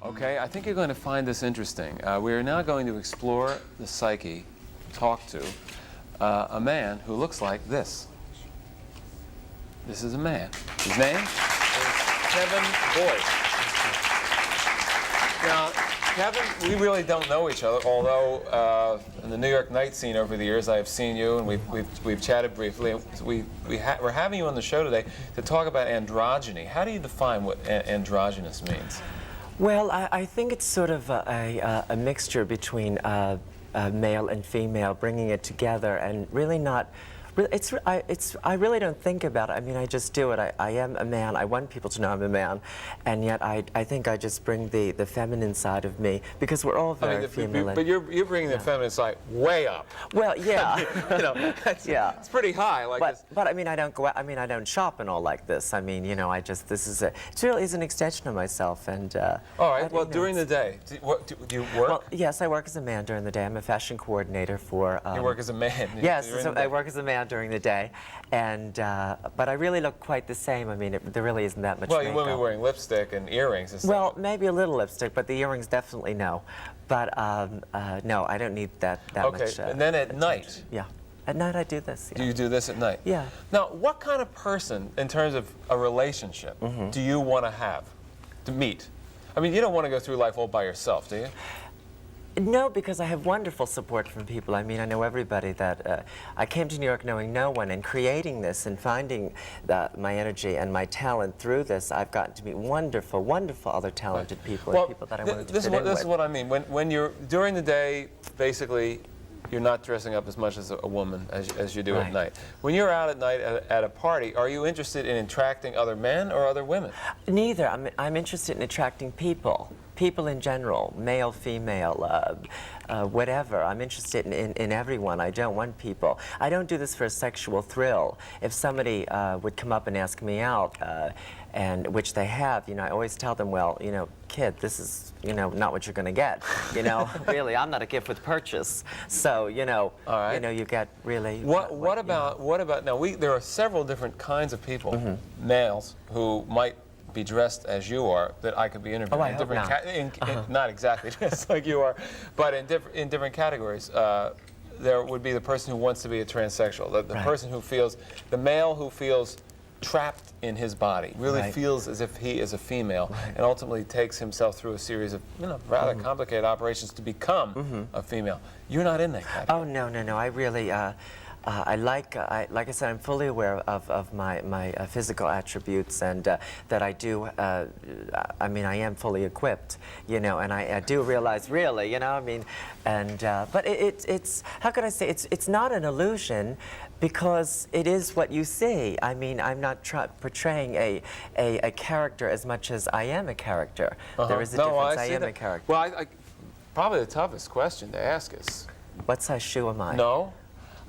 Okay, I think you're going to find this interesting. We are now going to explore the psyche, talk to a man who looks like this. This is a man. His name is Kevin Boyce. Now, Kevin, we really don't know each other, although in the New York night scene over the years, I have seen you and we've chatted briefly. We're having you on the show today to talk about androgyny. How do you define what androgynous means? Well, I think it's sort of a mixture between male and female, bringing it together, and really not. I really don't think about it. I mean, I just do it. I am a man. I want people to know I'm a man, and yet I think I just bring the feminine side of me, because we're all very female. But you're bringing the feminine side way up. Well, yeah. You know, it's pretty high. Like but I mean, I don't go out. I mean, I don't shop and all like this. I mean, you know, it really is an extension of myself. And all right. Well, during the day, do you work? Well, yes, I work as a man during the day. I'm a fashion coordinator for. You work as a man. Yes, so I work as a man during the day, and but I really look quite the same. I mean, there really isn't that much Well, makeup. you wouldn't be wearing lipstick and earrings and stuff. Well, maybe a little lipstick, but the earrings definitely no. But no, I don't need that much. Okay, and then at night? Yeah. At night I do this. Yeah. Do you do this at night? Yeah. Now, what kind of person, in terms of a relationship, do you want to meet? I mean, you don't want to go through life all by yourself, do you? No, because I have wonderful support from people. I mean, I know everybody that I came to New York knowing no one, and creating this and finding my energy and my talent through this, I've gotten to meet wonderful, wonderful other talented people, and people that I wanted to fit in with. This is what I mean. When you're, during the day, basically, you're not dressing up as much as a woman as you do at night. When you're out at night at a party, are you interested in attracting other men or other women? Neither. I'm interested in attracting people. People in general, male, female, whatever. I'm interested in everyone. I don't want people. I don't do this for a sexual thrill. If somebody would come up and ask me out, and which they have, you know, I always tell them, well, you know, kid, this is, you know, not what you're going to get. You know, really, I'm not a gift with purchase. So, you know, you know, you get really. What about now? There are several different kinds of people, males who might be dressed as you are, that I could be interviewing. Oh, I hope not. Not exactly dressed like you are, but in different categories. There would be the person who wants to be a transsexual, the person who feels, the male who feels trapped in his body, really feels as if he is a female, and ultimately takes himself through a series of, you know, rather complicated operations to become a female. You're not in that category. Oh, no, no, no. I really, like I said, I'm fully aware of my physical attributes, and that I do, I mean, I am fully equipped, you know, and I do realize, really, you know, I mean, and, but it's, how could I say, it's not an illusion, because it is what you see. I mean, I'm not portraying a character as much as I am a character. There is a difference. I am a character. Well, probably the toughest question to ask is, what size shoe am I? No.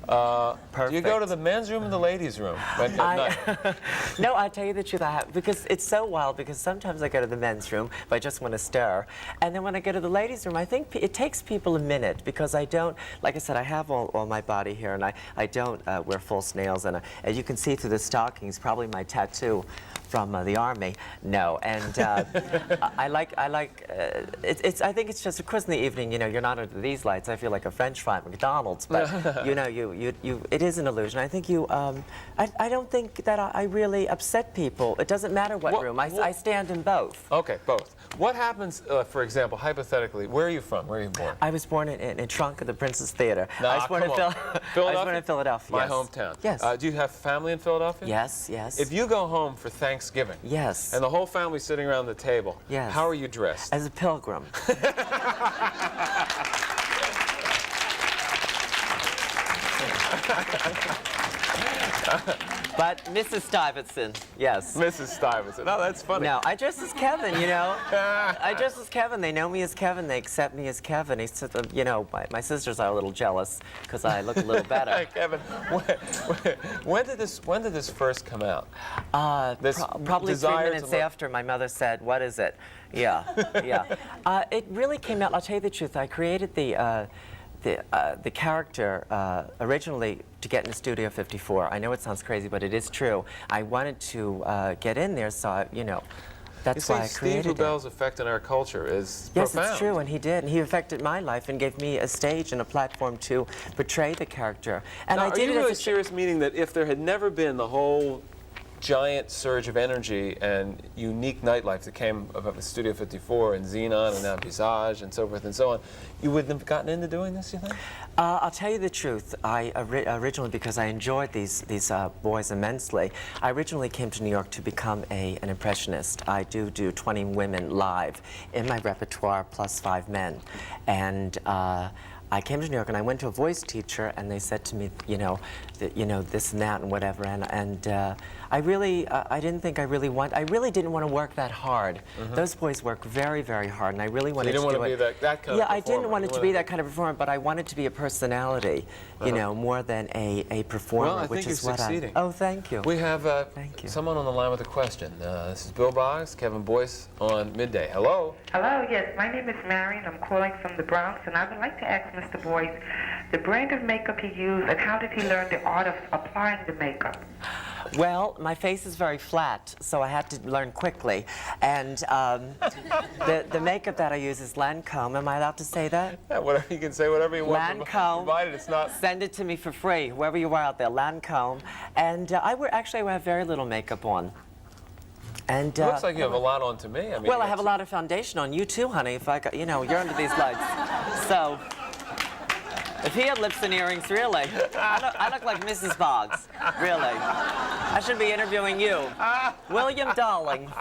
Do you go to the men's room or the ladies' room at night? No, I tell you the truth, I have, because it's so wild, because sometimes I go to the men's room if I just want to stir, and then when I go to the ladies' room, I think it takes people a minute, because I don't, like I said, I have all my body here, and I don't wear false nails, and as you can see through the stockings, probably my tattoo from the Army. No, and I think it's just, of course, in the evening, you know, you're not under these lights. I feel like a French fry at McDonald's, but you know, it is an illusion. I think I don't think that I really upset people. It doesn't matter what room. I stand in both. Okay, both. What happens, for example, hypothetically, where are you from? Where are you born? I was born in Trunk of the Princess Theater. Nah, I was born in Philadelphia. My hometown. Yes. Do you have family in Philadelphia? Yes, yes. If you go home for Thanksgiving, yes, and the whole family's sitting around the table, yes, how are you dressed? As a pilgrim. But Mrs. Stuyvesant, yes. Mrs. Stuyvesant. Oh, that's funny. No, I dress as Kevin, you know. I dress as Kevin. They know me as Kevin. They accept me as Kevin. He said, you know, my sisters are a little jealous because I look a little better. Hey, Kevin, when did this first come out? Probably 3 minutes after my mother said, "What is it?" Yeah, yeah. It really came out. I'll tell you the truth. I created the character originally to get in the Studio 54. I know it sounds crazy, but it is true. I wanted to get in there, so you know. That's why I created Steve it. Rubell's effect on our culture is Yes, profound. it's true, and he did. And he affected my life and gave me a stage and a platform to portray the character. And Now, I are did you it really as a serious, meaning that if there had never been the whole giant surge of energy and unique nightlife that came about with Studio 54 and Xenon and now Visage and so forth and so on, you wouldn't have gotten into doing this, you think? I'll tell you the truth. I originally, because I enjoyed these boys immensely, I originally came to New York to become an impressionist. I do 20 women live in my repertoire plus 5 men. And I came to New York and I went to a voice teacher and they said to me, this and that and whatever. And I didn't think I really didn't want to work that hard. Those boys work very, very hard, and I really wanted to do it. You didn't want to be that kind of Yeah, performer. I didn't want it to be that kind of performer, but I wanted to be a personality, more than a performer, Well, I which think is you're what succeeding. Oh, thank you. We have Thank you. someone on the line with a question. This is Bill Boggs, Kevin Boyce on Midday. Hello. Hello, yes, my name is Marion. I'm calling from the Bronx, and I would like to ask Mr. Boyce the brand of makeup he used and how did he learn the art of applying the makeup? Well, my face is very flat, so I had to learn quickly. And the makeup that I use is Lancome. Am I allowed to say that? Yeah, whatever you can say, whatever you want, Lancome. provided it's not. Send it to me for free, whoever you are out there, Lancome. And I have very little makeup on. And It looks like you have a lot on to me. I mean, well, I have a lot of foundation on. You too, honey. If I got, you're under these lights. So, if he had lips and earrings, really, I look like Mrs. Boggs, really. I should be interviewing you, William Darling.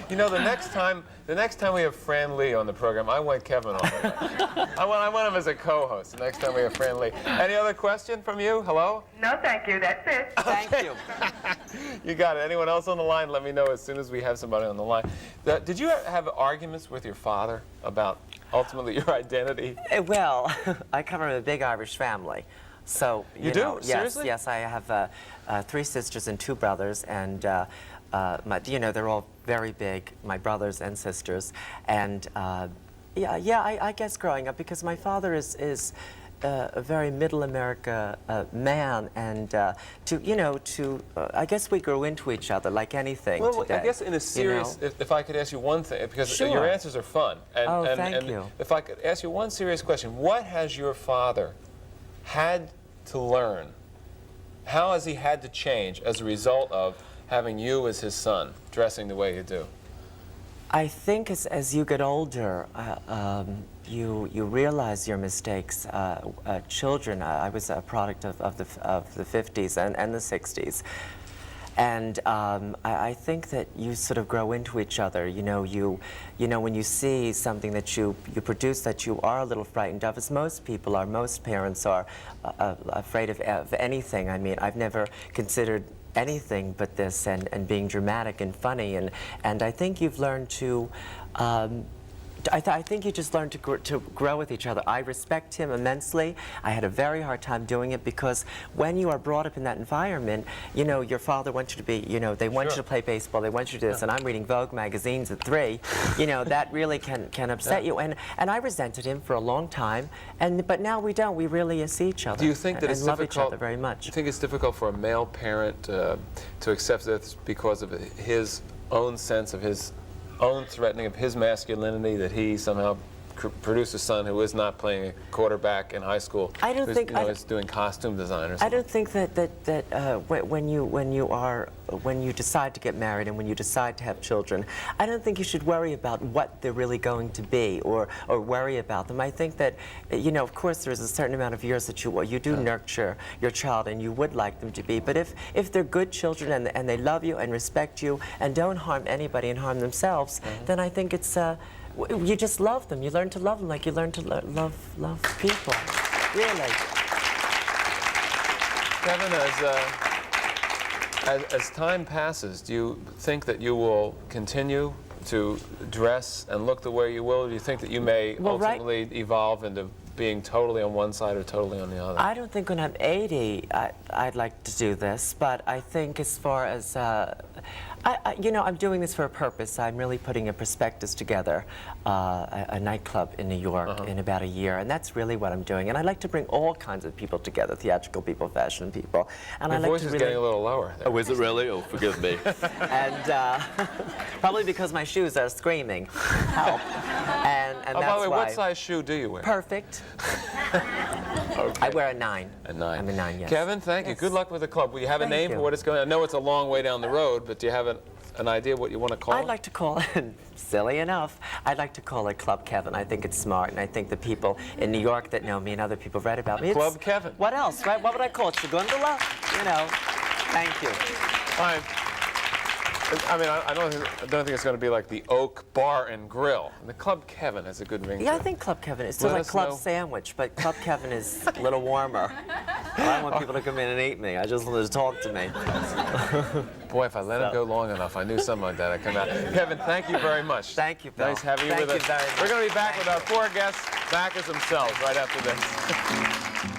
You know, the next time we have Fran Lee on the program, I want Kevin on it. I want him as a co-host the next time we have Fran Lee. Any other question from you? Hello? No, thank you. That's it. Thank you. You got it. Anyone else on the line, let me know as soon as we have somebody on the line. Did you have arguments with your father about ultimately your identity? Well, I come from a big Irish family. So, You do? Yes, Seriously? yes, I have 3 sisters and 2 brothers, and they're all very big, my brothers and sisters. And I guess growing up, because my father is a very middle America man, and I guess we grew into each other like anything Well, today. I guess in a serious, if I could ask you one thing, because Sure. your answers are fun. And, thank you. If I could ask you one serious question, what has your father had to learn? How has he had to change as a result of having you as his son, dressing the way you do? I think as you get older, you realize your mistakes. Children, I was a product of the 50s and the 60s. And I think that you sort of grow into each other. When you see something that you produce that you are a little frightened of, as most people are, most parents are afraid of anything. I mean, I've never considered anything but this, and being dramatic and funny, and I think you've learned to I think you just learn to grow with each other. I respect him immensely. I had a very hard time doing it because when you are brought up in that environment, your father wants you to be, they want you to play baseball, they want you to do this, and I'm reading Vogue magazines at 3. That really can upset you. And I resented him for a long time, but now we don't. We really see each other. Do you think that and it's love difficult? each other very much. Do you think it's difficult for a male parent to accept this because of his own sense of his own threatening of his masculinity, that he somehow produced a son who is not playing a quarterback in high school? I don't think is doing costume design or something. I don't think that when you decide to get married and when you decide to have children, I don't think you should worry about what they're really going to be or worry about them. I think that of course there is a certain amount of years that you do nurture your child and you would like them to be. But if they're good children and they love you and respect you and don't harm anybody and harm themselves, then I think it's. You just love them. You learn to love them like you learn to love people. Really. Kevin, as time passes, do you think that you will continue to dress and look the way you will? Or do you think that you may ultimately evolve into being totally on one side or totally on the other? I don't think when I'm 80 I'd like to do this, but I think as far as You know, I'm doing this for a purpose. I'm really putting a prospectus together, a nightclub in New York in about a year, and that's really what I'm doing. And I like to bring all kinds of people together, theatrical people, fashion people. And Your I like voice to is really... getting a little lower there. Oh, is it really? Oh, forgive me. And probably because my shoes are screaming, help. And Oh, that's by the way, why... what size shoe do you wear? Perfect. Okay. I wear a 9. A 9. I'm a 9, yes. Kevin, thank you. Good luck with the club. Will you have a Thank name you. for what it's going to... I know it's a long way down the road, but do you have an idea what you want to call it? I'd like to call it, silly enough, I'd like to call it Club Kevin. I think it's smart, and I think the people in New York that know me and other people read about me. Club Kevin. What else, right? What would I call it? Segundala? You know. Thank you. Fine. I mean, I don't think it's going to be like the Oak Bar and Grill. The Club Kevin has a good ring. Yeah, to I it. think Club Kevin is sort Let of like us Club know. Sandwich, but Club Kevin is a little warmer. I don't want people to come in and eat me. I just want them to talk to me. Boy, if I let him go long enough, I knew something like that would come out. Kevin, thank you very much. Thank you, Bill. Nice having you Thank with you us. very much. We're going to be back with our 4 guests, back as themselves, right after this.